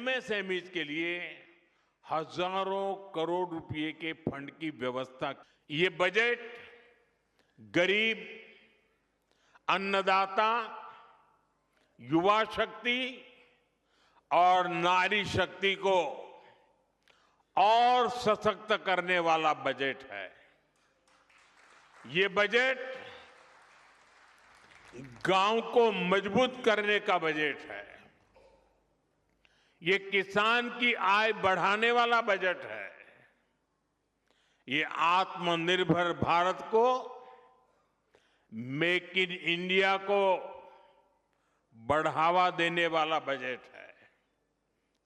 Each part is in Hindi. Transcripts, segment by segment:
एमएसएमईज के लिए हजारों करोड़ रुपए के फंड की व्यवस्था। ये बजट गरीब, अन्नदाता, युवा शक्ति और नारी शक्ति को और सशक्त करने वाला बजट है। ये बजट गांव को मजबूत करने का बजट है। ये किसान की आय बढ़ाने वाला बजट है। ये आत्मनिर्भर भारत को, मेक इन इंडिया को बढ़ावा देने वाला बजट है।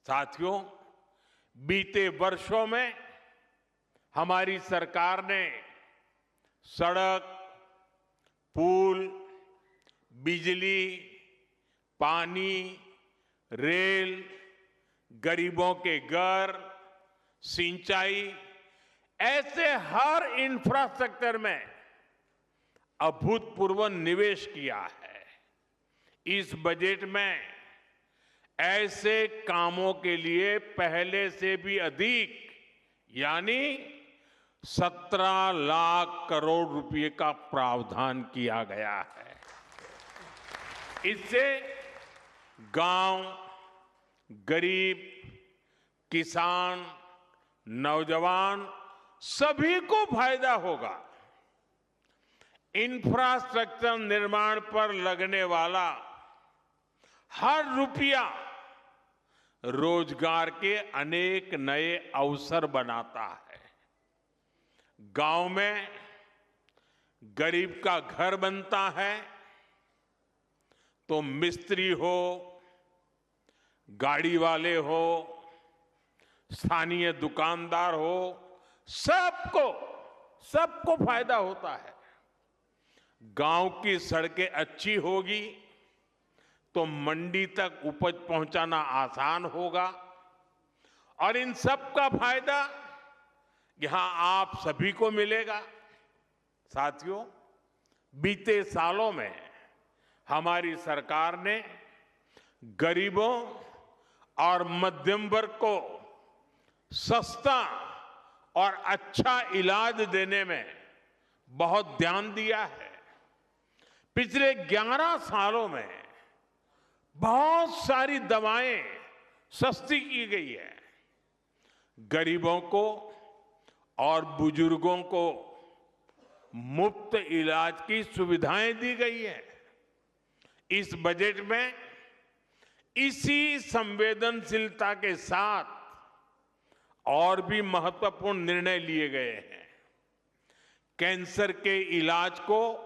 साथियों, बीते वर्षों में हमारी सरकार ने सड़क, पुल, बिजली, पानी, रेल, गरीबों के घर, सिंचाई, ऐसे हर इंफ्रास्ट्रक्चर में अभूतपूर्व निवेश किया है। इस बजट में ऐसे कामों के लिए पहले से भी अधिक यानी 17 लाख करोड़ रुपए का प्रावधान किया गया है। इससे गांव, गरीब, किसान, नौजवान सभी को फायदा होगा। इंफ्रास्ट्रक्चर निर्माण पर लगने वाला हर रुपया रोजगार के अनेक नए अवसर बनाता है। गांव में गरीब का घर बनता है तो मिस्त्री हो, गाड़ी वाले हो, स्थानीय दुकानदार हो, सबको फायदा होता है। गांव की सड़कें अच्छी होगी तो मंडी तक उपज पहुंचाना आसान होगा और इन सब का फायदा यहां आप सभी को मिलेगा। साथियों, बीते सालों में हमारी सरकार ने गरीबों और मध्यम वर्ग को सस्ता और अच्छा इलाज देने में बहुत ध्यान दिया है। पिछले 11 सालों में बहुत सारी दवाएं सस्ती की गई है। गरीबों को और बुजुर्गों को मुफ्त इलाज की सुविधाएं दी गई है। इस बजट में इसी संवेदनशीलता के साथ और भी महत्वपूर्ण निर्णय लिए गए हैं। कैंसर के इलाज को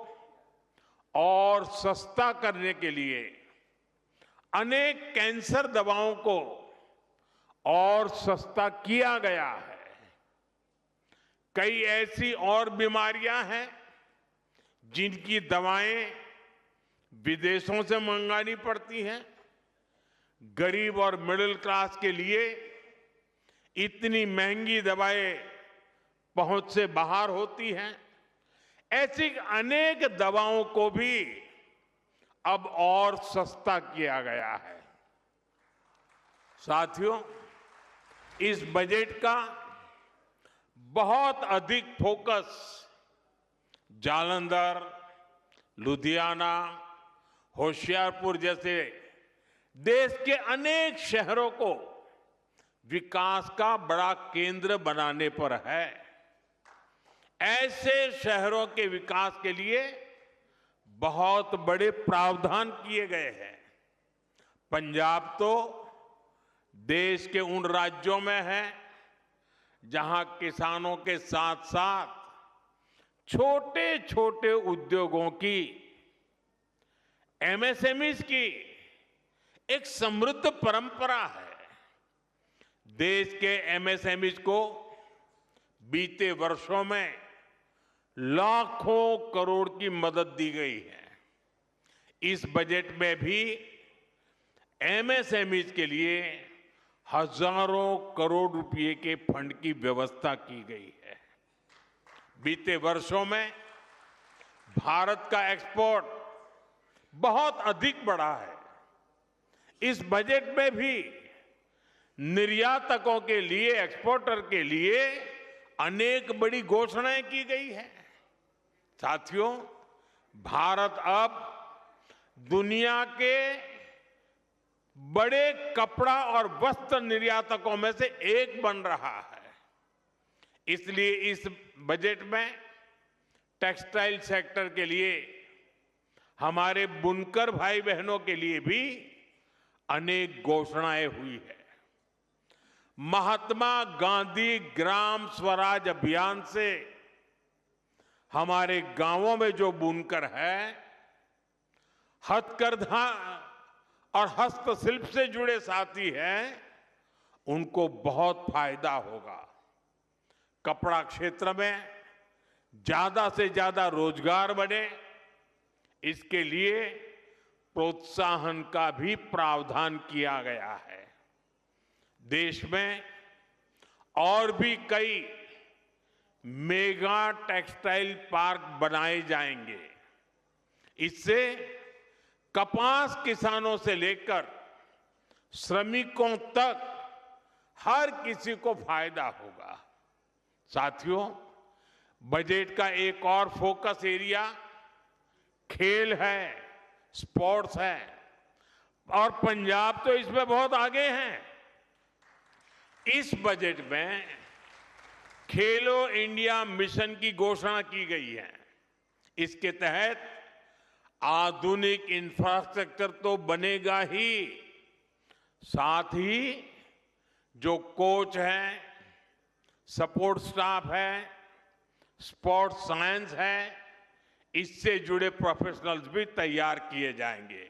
और सस्ता करने के लिए अनेक कैंसर दवाओं को और सस्ता किया गया है। कई ऐसी और बीमारियां हैं जिनकी दवाएं विदेशों से मंगानी पड़ती हैं। गरीब और मिडिल क्लास के लिए इतनी महंगी दवाएं पहुंच से बाहर होती हैं। ऐसी अनेक दवाओं को भी अब और सस्ता किया गया है। साथियों, इस बजट का बहुत अधिक फोकस जालंधर, लुधियाना, होशियारपुर जैसे देश के अनेक शहरों को विकास का बड़ा केंद्र बनाने पर है। ऐसे शहरों के विकास के लिए बहुत बड़े प्रावधान किए गए हैं। पंजाब तो देश के उन राज्यों में है जहां किसानों के साथ साथ छोटे छोटे उद्योगों की, एमएसएमईज की एक समृद्ध परंपरा है। देश के एमएसएमईज को बीते वर्षों में लाखों करोड़ की मदद दी गई है। इस बजट में भी एमएसएमईज के लिए हजारों करोड़ रुपए के फंड की व्यवस्था की गई है। बीते वर्षों में भारत का एक्सपोर्ट बहुत अधिक बढ़ा है। इस बजट में भी निर्यातकों के लिए, एक्सपोर्टर के लिए अनेक बड़ी घोषणाएं की गई है। साथियों, भारत अब दुनिया के बड़े कपड़ा और वस्त्र निर्यातकों में से एक बन रहा है। इसलिए इस बजट में टेक्सटाइल सेक्टर के लिए, हमारे बुनकर भाई बहनों के लिए भी अनेक घोषणाएं हुई है। महात्मा गांधी ग्राम स्वराज अभियान से हमारे गांवों में जो बुनकर है, हथकरघा और हस्तशिल्प से जुड़े साथी हैं, उनको बहुत फायदा होगा। कपड़ा क्षेत्र में ज्यादा से ज्यादा रोजगार बने, इसके लिए प्रोत्साहन का भी प्रावधान किया गया है। देश में और भी कई मेगा टेक्सटाइल पार्क बनाए जाएंगे। इससे कपास किसानों से लेकर श्रमिकों तक हर किसी को फायदा होगा। साथियों, बजट का एक और फोकस एरिया खेल है, स्पोर्ट्स है, और पंजाब तो इसमें बहुत आगे हैं। इस बजट में खेलो इंडिया मिशन की घोषणा की गई है। इसके तहत आधुनिक इंफ्रास्ट्रक्चर तो बनेगा ही, साथ ही जो कोच हैं, सपोर्ट स्टाफ है, स्पोर्ट्स साइंस है, इससे जुड़े प्रोफेशनल्स भी तैयार किए जाएंगे।